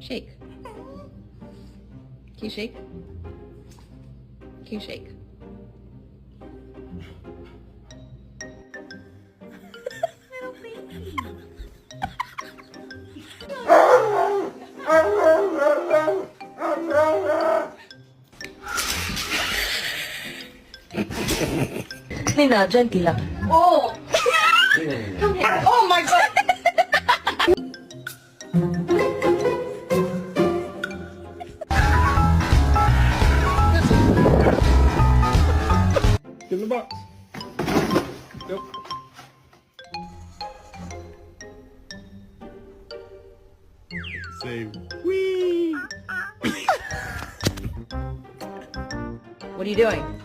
Shake. Can you shake? Can you shake? Little baby. Nina, gently lang. Oh! Come here. Oh my god! Get in the box. Yep. Say wee. What are you doing?